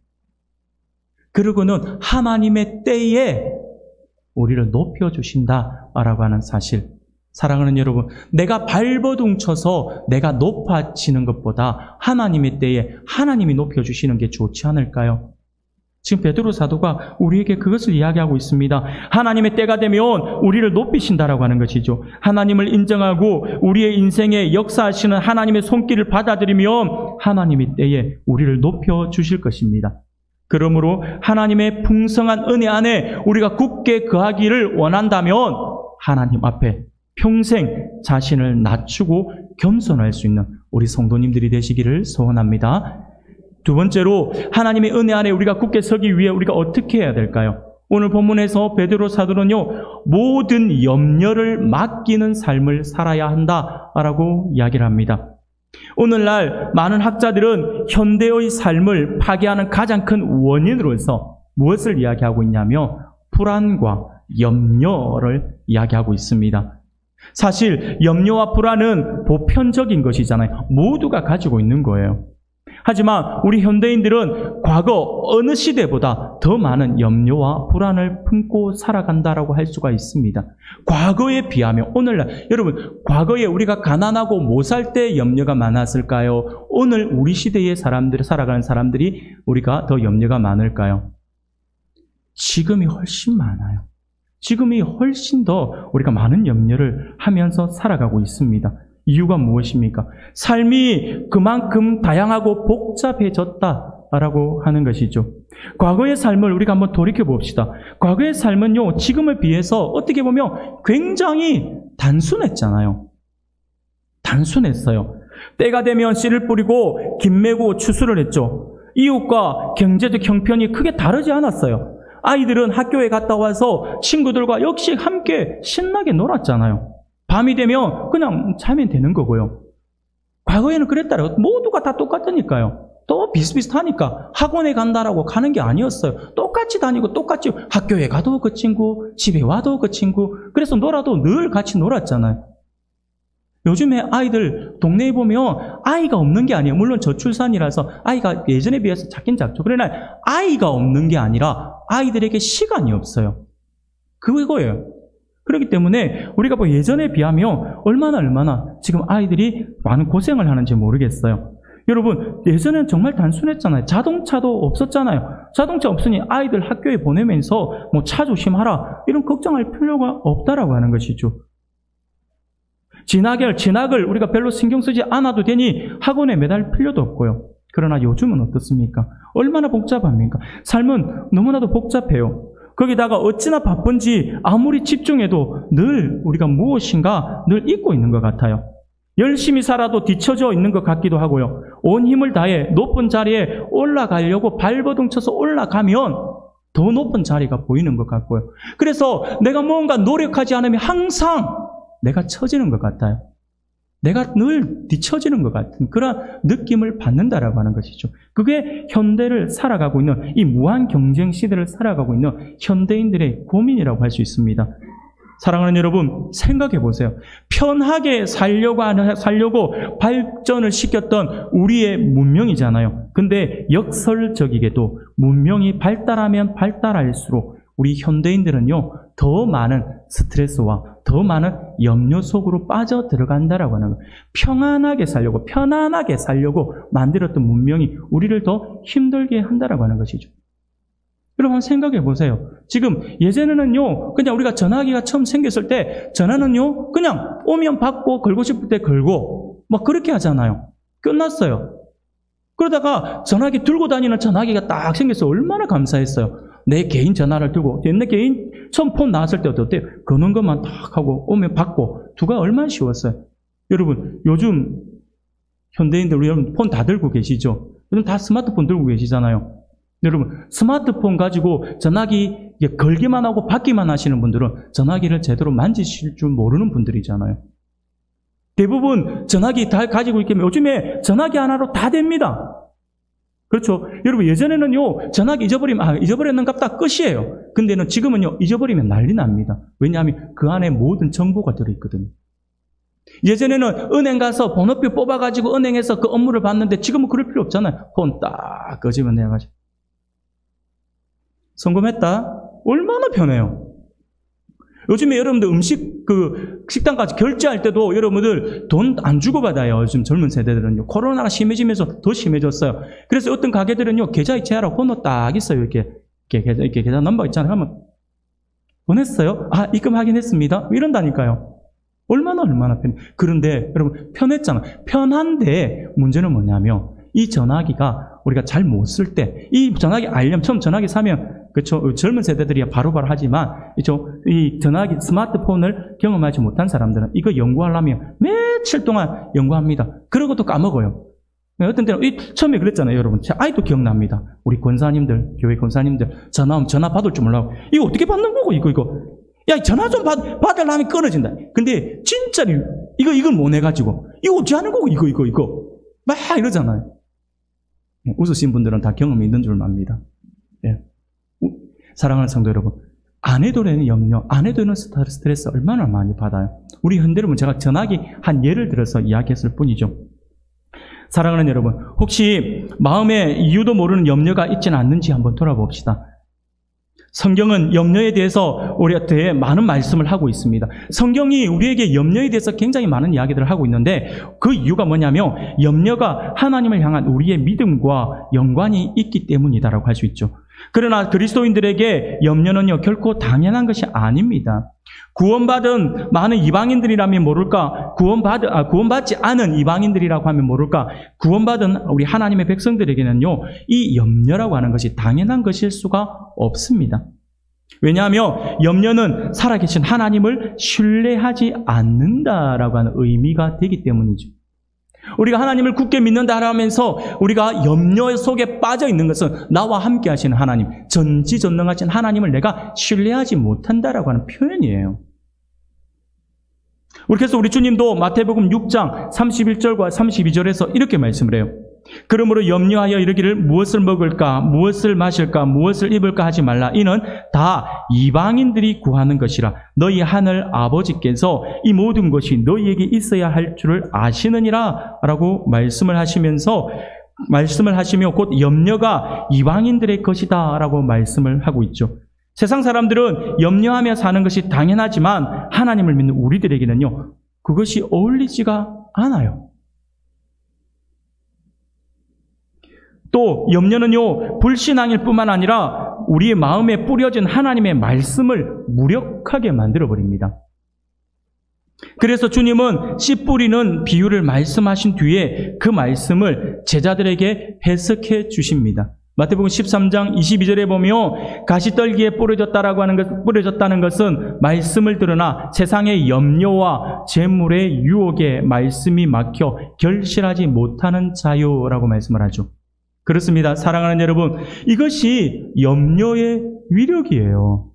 Speaker 1: 그리고는 하나님의 때에 우리를 높여주신다라고 하는 사실. 사랑하는 여러분, 내가 발버둥 쳐서 내가 높아지는 것보다 하나님의 때에 하나님이 높여주시는 게 좋지 않을까요? 지금 베드로 사도가 우리에게 그것을 이야기하고 있습니다. 하나님의 때가 되면 우리를 높이신다라고 하는 것이죠. 하나님을 인정하고 우리의 인생에 역사하시는 하나님의 손길을 받아들이면 하나님의 때에 우리를 높여주실 것입니다. 그러므로 하나님의 풍성한 은혜 안에 우리가 굳게 거하기를 원한다면 하나님 앞에 평생 자신을 낮추고 겸손할 수 있는 우리 성도님들이 되시기를 소원합니다. 두 번째로, 하나님의 은혜 안에 우리가 굳게 서기 위해 우리가 어떻게 해야 될까요? 오늘 본문에서 베드로 사도는요, 모든 염려를 맡기는 삶을 살아야 한다라고 이야기를 합니다. 오늘날 많은 학자들은 현대의 삶을 파괴하는 가장 큰 원인으로서 무엇을 이야기하고 있냐면 불안과 염려를 이야기하고 있습니다. 사실 염려와 불안은 보편적인 것이잖아요. 모두가 가지고 있는 거예요. 하지만 우리 현대인들은 과거 어느 시대보다 더 많은 염려와 불안을 품고 살아간다라고 할 수가 있습니다. 과거에 비하면 오늘날, 여러분, 과거에 우리가 가난하고 못 살 때 염려가 많았을까요? 오늘 우리 시대의 사람들이 살아가는 사람들이 우리가 더 염려가 많을까요? 지금이 훨씬 많아요. 지금이 훨씬 더 우리가 많은 염려를 하면서 살아가고 있습니다. 이유가 무엇입니까? 삶이 그만큼 다양하고 복잡해졌다라고 하는 것이죠. 과거의 삶을 우리가 한번 돌이켜 봅시다. 과거의 삶은요, 지금에 비해서 어떻게 보면 굉장히 단순했잖아요. 단순했어요. 때가 되면 씨를 뿌리고 김 메고 추수를 했죠. 이웃과 경제적 형편이 크게 다르지 않았어요. 아이들은 학교에 갔다 와서 친구들과 역시 함께 신나게 놀았잖아요. 밤이 되면 그냥 자면 되는 거고요. 과거에는 그랬다라고 모두가 다 똑같으니까요. 또 비슷비슷하니까 학원에 간다라고 가는 게 아니었어요. 똑같이 다니고 똑같이 학교에 가도 그 친구, 집에 와도 그 친구. 그래서 놀아도 늘 같이 놀았잖아요. 요즘에 아이들 동네에 보면 아이가 없는 게 아니에요. 물론 저출산이라서 아이가 예전에 비해서 작긴 작죠. 그러나 아이가 없는 게 아니라 아이들에게 시간이 없어요. 그거예요. 그렇기 때문에 우리가 뭐 예전에 비하면 얼마나 지금 아이들이 많은 고생을 하는지 모르겠어요. 여러분, 예전에는 정말 단순했잖아요. 자동차도 없었잖아요. 자동차 없으니 아이들 학교에 보내면서 뭐 차 조심하라 이런 걱정할 필요가 없다라고 하는 것이죠. 진학을 우리가 별로 신경 쓰지 않아도 되니 학원에 매달 필요도 없고요. 그러나 요즘은 어떻습니까? 얼마나 복잡합니까? 삶은 너무나도 복잡해요. 거기다가 어찌나 바쁜지 아무리 집중해도 늘 우리가 무엇인가 늘 잊고 있는 것 같아요. 열심히 살아도 뒤처져 있는 것 같기도 하고요. 온 힘을 다해 높은 자리에 올라가려고 발버둥 쳐서 올라가면 더 높은 자리가 보이는 것 같고요. 그래서 내가 뭔가 노력하지 않으면 항상 내가 처지는 것 같아요. 내가 늘 뒤처지는 것 같은 그런 느낌을 받는다라고 하는 것이죠. 그게 현대를 살아가고 있는, 이 무한 경쟁 시대를 살아가고 있는 현대인들의 고민이라고 할 수 있습니다. 사랑하는 여러분, 생각해 보세요. 편하게 살려고 발전을 시켰던 우리의 문명이잖아요. 근데 역설적이게도 문명이 발달하면 발달할수록 우리 현대인들은요, 더 많은 스트레스와 더 많은 염려 속으로 빠져 들어간다라고 하는 거예요. 편안하게 살려고 만들었던 문명이 우리를 더 힘들게 한다라고 하는 것이죠. 여러분 한번 생각해 보세요. 지금 예전에는요, 그냥 우리가 전화기가 처음 생겼을 때 전화는요, 그냥 오면 받고 걸고 싶을 때 걸고 막 그렇게 하잖아요. 끝났어요. 그러다가 전화기 들고 다니는 전화기가 딱 생겨서 얼마나 감사했어요. 내 개인 전화를 들고, 옛날 개인 처음 폰 나왔을 때 어때요? 거는 것만 딱 하고 오면 받고 두가 얼마나 쉬웠어요. 여러분 요즘 현대인들, 여러분 폰 다 들고 계시죠? 요즘 다 스마트폰 들고 계시잖아요. 여러분 스마트폰 가지고 전화기 걸기만 하고 받기만 하시는 분들은 전화기를 제대로 만지실 줄 모르는 분들이잖아요. 대부분 전화기 다 가지고 있기 요즘에 전화기 하나로 다 됩니다. 그렇죠. 여러분 예전에는요, 전화기 잊어버리면 값다 끝이에요. 근데는 지금은요, 잊어버리면 난리 납니다. 왜냐하면 그 안에 모든 정보가 들어있거든요. 예전에는 은행 가서 번호표 뽑아가지고 은행에서 그 업무를 받는데 지금은 그럴 필요 없잖아요. 폰 딱 끄집어 내가지고 성공했다? 얼마나 편해요. 요즘에 여러분들 식당 가서 결제할 때도 여러분들 돈 안 주고 받아요. 요즘 젊은 세대들은요. 코로나가 심해지면서 더 심해졌어요. 그래서 어떤 가게들은요, 계좌 이체하라고 번호 딱 있어요. 이렇게 계좌 넘버 있잖아요. 하면 보냈어요? 아, 입금 확인했습니다. 이런다니까요. 얼마나 편해. 그런데 여러분 편했잖아. 편한데 문제는 뭐냐면 이 전화기가 우리가 잘 못 쓸 때, 이 전화기 알려면 처음 전화기 사면, 그렇죠, 젊은 세대들이 바로바로 하지만, 이 전화기, 스마트폰을 경험하지 못한 사람들은 이거 연구하려면 며칠 동안 연구합니다. 그러고도 까먹어요. 어떤 때는 처음에 그랬잖아요, 여러분. 제 아이도 기억납니다. 우리 권사님들, 교회 권사님들 전화 받을 줄 몰라고, 이거 어떻게 받는 거고, 이거. 야, 전화 좀 받으려면 끊어진다. 근데 진짜로 이걸 못 해가지고, 이거 어찌 하는 거고, 이거. 막 이러잖아요. 웃으신 분들은 다 경험이 있는 줄 압니다. 예. 사랑하는 성도 여러분, 아내도 되는 염려, 아내도 되는 스트레스 얼마나 많이 받아요. 우리 현대로는 제가 전화기 한 예를 들어서 이야기했을 뿐이죠. 사랑하는 여러분, 혹시 마음에 이유도 모르는 염려가 있지는 않는지 한번 돌아봅시다. 성경은 염려에 대해서 우리한테 많은 말씀을 하고 있습니다. 성경이 우리에게 염려에 대해서 굉장히 많은 이야기들을 하고 있는데 그 이유가 뭐냐면 염려가 하나님을 향한 우리의 믿음과 연관이 있기 때문이다라고 할 수 있죠. 그러나 그리스도인들에게 염려는요, 결코 당연한 것이 아닙니다. 구원받은 많은 이방인들이라면 모를까, 구원받지 않은 이방인들이라고 하면 모를까, 구원받은 우리 하나님의 백성들에게는요, 이 염려라고 하는 것이 당연한 것일 수가 없습니다. 왜냐하면 염려는 살아계신 하나님을 신뢰하지 않는다라고 하는 의미가 되기 때문이죠. 우리가 하나님을 굳게 믿는다 하면서 우리가 염려 속에 빠져 있는 것은 나와 함께 하시는 하나님, 전지전능하신 하나님을 내가 신뢰하지 못한다라고 하는 표현이에요. 그래서 우리 주님도 마태복음 6장 31절과 32절에서 이렇게 말씀을 해요. 그러므로 염려하여 이르기를 무엇을 먹을까, 무엇을 마실까, 무엇을 입을까 하지 말라. 이는 다 이방인들이 구하는 것이라. 너희 하늘 아버지께서 이 모든 것이 너희에게 있어야 할 줄을 아시느니라 라고 말씀을 하시며 곧 염려가 이방인들의 것이다 라고 말씀을 하고 있죠. 세상 사람들은 염려하며 사는 것이 당연하지만 하나님을 믿는 우리들에게는요, 그것이 어울리지가 않아요. 또 염려는요, 불신앙일 뿐만 아니라 우리의 마음에 뿌려진 하나님의 말씀을 무력하게 만들어버립니다. 그래서 주님은 씨 뿌리는 비유를 말씀하신 뒤에 그 말씀을 제자들에게 해석해 주십니다. 마태복음 13장 22절에 보면 가시떨기에 뿌려졌다는 것은 말씀을 들으나 세상의 염려와 재물의 유혹에 말씀이 막혀 결실하지 못하는 자요라고 말씀을 하죠. 그렇습니다. 사랑하는 여러분, 이것이 염려의 위력이에요.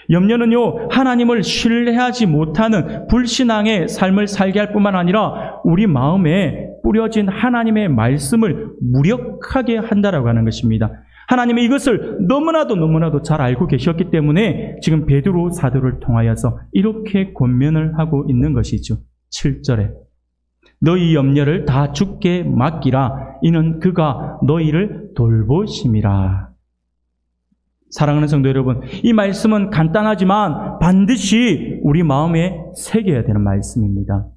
Speaker 1: 염려는요, 하나님을 신뢰하지 못하는 불신앙의 삶을 살게 할 뿐만 아니라 우리 마음에 뿌려진 하나님의 말씀을 무력하게 한다라고 하는 것입니다. 하나님은 이것을 너무나도 잘 알고 계셨기 때문에 지금 베드로 사도를 통하여서 이렇게 권면을 하고 있는 것이죠. 7절에 너희 염려를 다 주께 맡기라. 이는 그가 너희를 돌보심이라. 사랑하는 성도 여러분, 이 말씀은 간단하지만 반드시 우리 마음에 새겨야 되는 말씀입니다.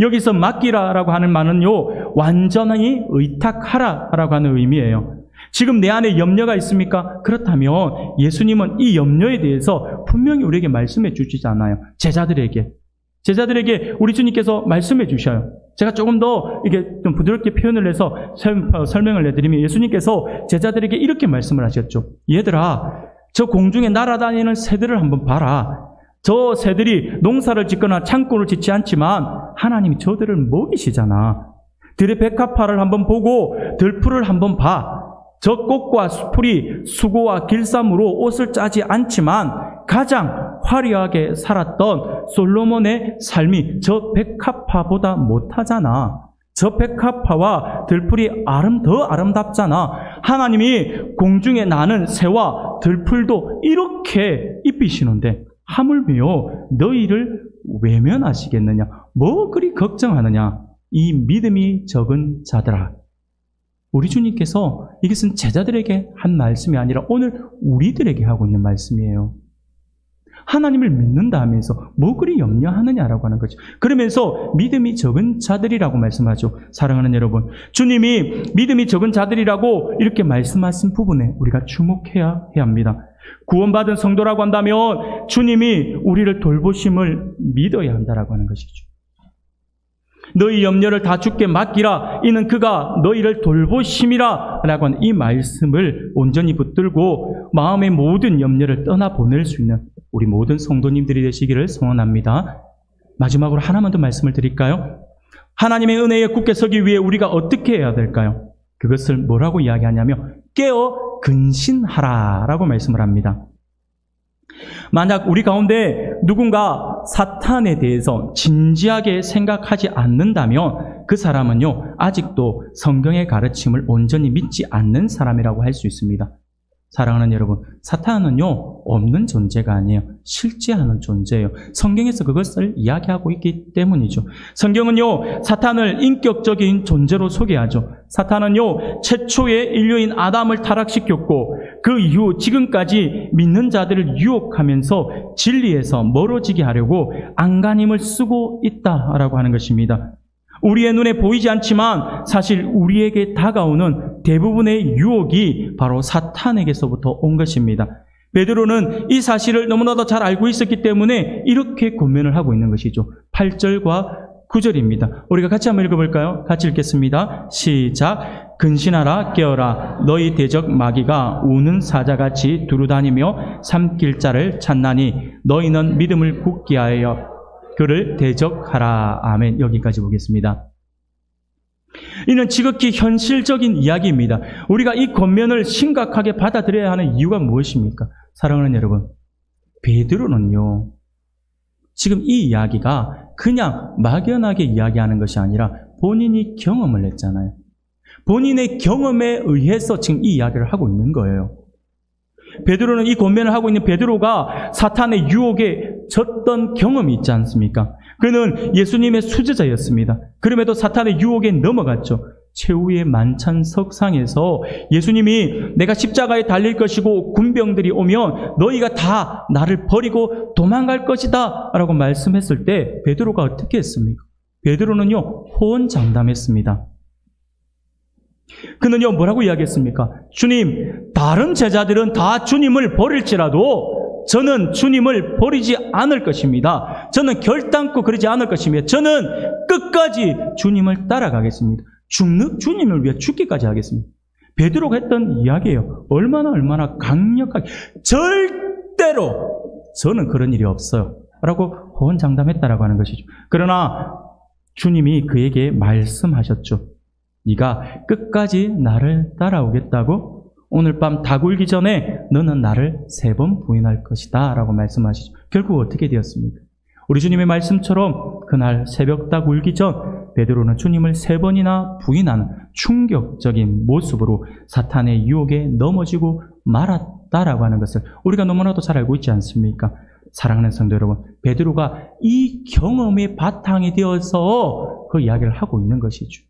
Speaker 1: 여기서 맡기라라고 하는 말은요, 완전히 의탁하라라고 하는 의미예요. 지금 내 안에 염려가 있습니까? 그렇다면 예수님은 이 염려에 대해서 분명히 우리에게 말씀해 주시지 않아요. 제자들에게 우리 주님께서 말씀해 주셔요. 제가 조금 더 이게 좀 부드럽게 표현을 해서 설명을 해드리면 예수님께서 제자들에게 이렇게 말씀을 하셨죠. 얘들아, 저 공중에 날아다니는 새들을 한번 봐라. 저 새들이 농사를 짓거나 창고를 짓지 않지만 하나님이 저들을 먹이시잖아. 들의 백합화를 한번 보고 들풀을 한번 봐. 저 꽃과 수풀이 수고와 길쌈으로 옷을 짜지 않지만 가장 화려하게 살았던 솔로몬의 삶이 저 백합화보다 못하잖아. 저 백합화와 들풀이 더 아름답잖아. 하나님이 공중에 나는 새와 들풀도 이렇게 입히시는데 하물며 너희를 외면하시겠느냐? 뭐 그리 걱정하느냐? 이 믿음이 적은 자들아. 우리 주님께서 이것은 제자들에게 한 말씀이 아니라 오늘 우리들에게 하고 있는 말씀이에요. 하나님을 믿는다 하면서 뭐 그리 염려하느냐라고 하는 거죠. 그러면서 믿음이 적은 자들이라고 말씀하죠. 사랑하는 여러분, 주님이 믿음이 적은 자들이라고 이렇게 말씀하신 부분에 우리가 주목해야 합니다. 구원받은 성도라고 한다면 주님이 우리를 돌보심을 믿어야 한다라고 하는 것이죠. 너희 염려를 다 주께 맡기라. 이는 그가 너희를 돌보심이라 라고 하는 이 말씀을 온전히 붙들고 마음의 모든 염려를 떠나보낼 수 있는 우리 모든 성도님들이 되시기를 소원합니다. 마지막으로 하나만 더 말씀을 드릴까요? 하나님의 은혜에 굳게 서기 위해 우리가 어떻게 해야 될까요? 그것을 뭐라고 이야기하냐면 깨어 근신하라 라고 말씀을 합니다. 만약 우리 가운데 누군가 사탄에 대해서 진지하게 생각하지 않는다면 그 사람은요, 아직도 성경의 가르침을 온전히 믿지 않는 사람이라고 할 수 있습니다. 사랑하는 여러분, 사탄은요, 없는 존재가 아니에요. 실제하는 존재예요. 성경에서 그것을 이야기하고 있기 때문이죠. 성경은요, 사탄을 인격적인 존재로 소개하죠. 사탄은요, 최초의 인류인 아담을 타락시켰고 그 이후 지금까지 믿는 자들을 유혹하면서 진리에서 멀어지게 하려고 안간힘을 쓰고 있다라고 하는 것입니다. 우리의 눈에 보이지 않지만 사실 우리에게 다가오는 대부분의 유혹이 바로 사탄에게서부터 온 것입니다. 베드로는 이 사실을 너무나도 잘 알고 있었기 때문에 이렇게 권면을 하고 있는 것이죠. 8절과 9절입니다. 우리가 같이 한번 읽어볼까요? 같이 읽겠습니다. 시작. 근신하라, 깨어라. 너희 대적 마귀가 우는 사자같이 두루다니며 삼킬 자를 찾나니 너희는 믿음을 굳게 하여 그를 대적하라. 아멘. 여기까지 보겠습니다. 이는 지극히 현실적인 이야기입니다. 우리가 이 권면을 심각하게 받아들여야 하는 이유가 무엇입니까? 사랑하는 여러분, 베드로는요, 지금 이 이야기가 그냥 막연하게 이야기하는 것이 아니라 본인이 경험을 했잖아요. 본인의 경험에 의해서 지금 이 이야기를 하고 있는 거예요. 베드로는 이 권면을 하고 있는 베드로가 사탄의 유혹에 졌던 경험이 있지 않습니까? 그는 예수님의 수제자였습니다. 그럼에도 사탄의 유혹에 넘어갔죠. 최후의 만찬석상에서 예수님이 내가 십자가에 달릴 것이고 군병들이 오면 너희가 다 나를 버리고 도망갈 것이다 라고 말씀했을 때 베드로가 어떻게 했습니까? 베드로는요, 호언장담했습니다. 그는요, 뭐라고 이야기했습니까? 주님, 다른 제자들은 다 주님을 버릴지라도 저는 주님을 버리지 않을 것입니다. 저는 결단코 그러지 않을 것입니다. 저는 끝까지 주님을 따라가겠습니다. 주님을 위해 죽기까지 하겠습니다. 베드로가 했던 이야기예요. 얼마나 강력하게 절대로 저는 그런 일이 없어요 라고 호언장담했다라고 하는 것이죠. 그러나 주님이 그에게 말씀하셨죠. 네가 끝까지 나를 따라오겠다고? 오늘 밤 다 굴기 전에 너는 나를 3번 부인할 것이다 라고 말씀하시죠. 결국 어떻게 되었습니까? 우리 주님의 말씀처럼 그날 새벽 다 굴기 전 베드로는 주님을 3번이나 부인하는 충격적인 모습으로 사탄의 유혹에 넘어지고 말았다라고 하는 것을 우리가 너무나도 잘 알고 있지 않습니까? 사랑하는 성도 여러분, 베드로가 이 경험의 바탕이 되어서 그 이야기를 하고 있는 것이죠.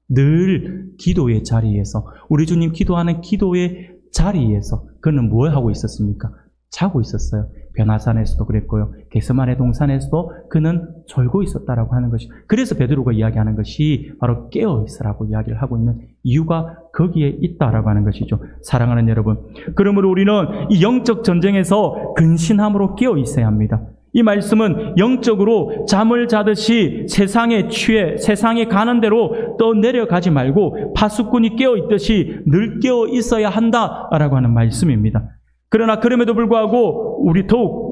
Speaker 1: 늘 기도의 자리에서, 우리 주님 기도하는 기도의 자리에서 그는 뭘 하고 있었습니까? 자고 있었어요. 변화산에서도 그랬고요. 겟세마네 동산에서도 그는 졸고 있었다라고 하는 것이. 그래서 베드로가 이야기하는 것이 바로 깨어 있으라고 이야기를 하고 있는 이유가 거기에 있다라고 하는 것이죠. 사랑하는 여러분, 그러므로 우리는 이 영적 전쟁에서 근신함으로 깨어 있어야 합니다. 이 말씀은 영적으로 잠을 자듯이 세상에 취해 세상에 가는 대로 떠내려가지 말고 파수꾼이 깨어 있듯이 늘 깨어 있어야 한다라고 하는 말씀입니다. 그러나 그럼에도 불구하고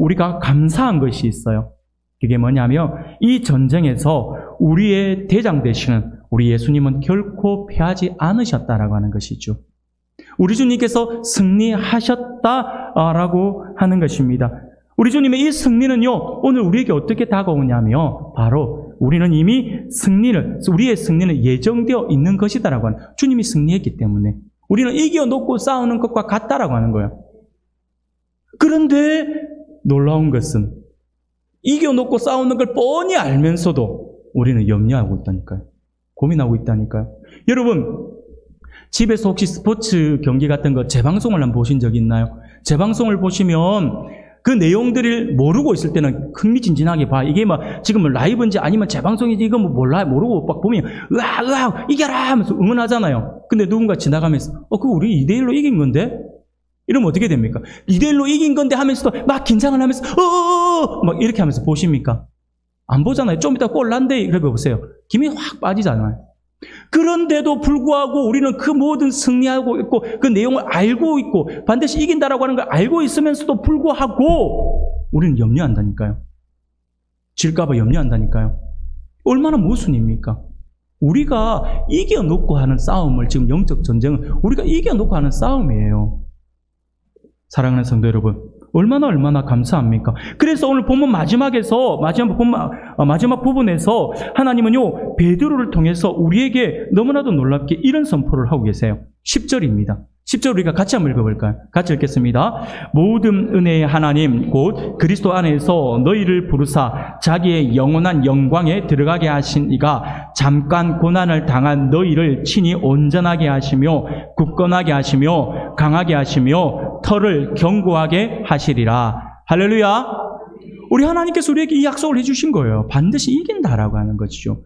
Speaker 1: 우리가 감사한 것이 있어요. 그게 뭐냐면 이 전쟁에서 우리의 대장 되시는 우리 예수님은 결코 패하지 않으셨다라고 하는 것이죠. 우리 주님께서 승리하셨다라고 하는 것입니다. 우리 주님의 이 승리는요, 오늘 우리에게 어떻게 다가오냐면 바로 우리는 이미 우리의 승리는 예정되어 있는 것이다라고 하는, 주님이 승리했기 때문에 우리는 이겨놓고 싸우는 것과 같다라고 하는 거예요. 그런데 놀라운 것은 이겨놓고 싸우는 걸 뻔히 알면서도 우리는 염려하고 있다니까요. 고민하고 있다니까요. 여러분, 집에서 혹시 스포츠 경기 같은 거 재방송을 한번 보신 적 있나요? 재방송을 보시면 그 내용들을 모르고 있을 때는 흥미진진하게 봐. 이게 지금 라이브인지 아니면 재방송인지 이거 몰라, 모르고 막 보면 으아 이겨라 하면서 응원하잖아요. 근데 누군가 지나가면서 그거 우리 2대1로 이긴 건데? 이러면 어떻게 됩니까? 2대1로 이긴 건데 하면서도 막 긴장을 하면서 막 이렇게 하면서 보십니까? 안 보잖아요. 좀 이따 골 난데 그래 보세요. 김이 확 빠지잖아요. 그런데도 불구하고 우리는 그 모든 승리하고 있고 그 내용을 알고 있고 반드시 이긴다라고 하는 걸 알고 있으면서도 불구하고 우리는 염려한다니까요. 질까봐 염려한다니까요. 얼마나 모순입니까? 우리가 이겨놓고 하는 싸움을, 지금 영적 전쟁은 우리가 이겨놓고 하는 싸움이에요. 사랑하는 성도 여러분, 얼마나 감사합니까? 그래서 오늘 본문 마지막 부분에서 하나님은요, 베드로를 통해서 우리에게 너무나도 놀랍게 이런 선포를 하고 계세요. 10절입니다. 10절 우리가 같이 한번 읽어볼까요? 같이 읽겠습니다. 모든 은혜의 하나님 곧 그리스도 안에서 너희를 부르사 자기의 영원한 영광에 들어가게 하신 이가 잠깐 고난을 당한 너희를 친히 온전하게 하시며 굳건하게 하시며 강하게 하시며 터를 견고하게 하시리라. 할렐루야. 우리 하나님께서 우리에게 이 약속을 해주신 거예요. 반드시 이긴다라고 하는 것이죠.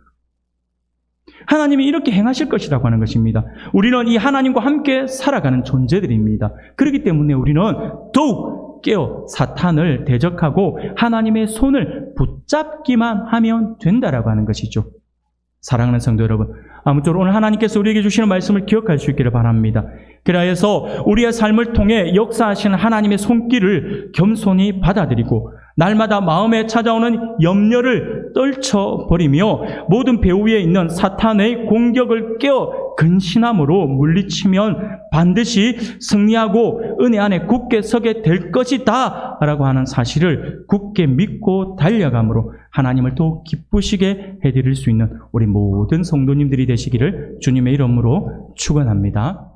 Speaker 1: 하나님이 이렇게 행하실 것이라고 하는 것입니다. 우리는 이 하나님과 함께 살아가는 존재들입니다. 그렇기 때문에 우리는 더욱 깨어 사탄을 대적하고 하나님의 손을 붙잡기만 하면 된다라고 하는 것이죠. 사랑하는 성도 여러분, 아무쪼록 오늘 하나님께서 우리에게 주시는 말씀을 기억할 수 있기를 바랍니다. 그래서 우리의 삶을 통해 역사하시는 하나님의 손길을 겸손히 받아들이고 날마다 마음에 찾아오는 염려를 떨쳐버리며 모든 배후 위에 있는 사탄의 공격을 깨어 근신함으로 물리치면 반드시 승리하고 은혜 안에 굳게 서게 될 것이다 라고 하는 사실을 굳게 믿고 달려감으로 하나님을 더욱 기쁘시게 해드릴 수 있는 우리 모든 성도님들이 되시기를 주님의 이름으로 축원합니다.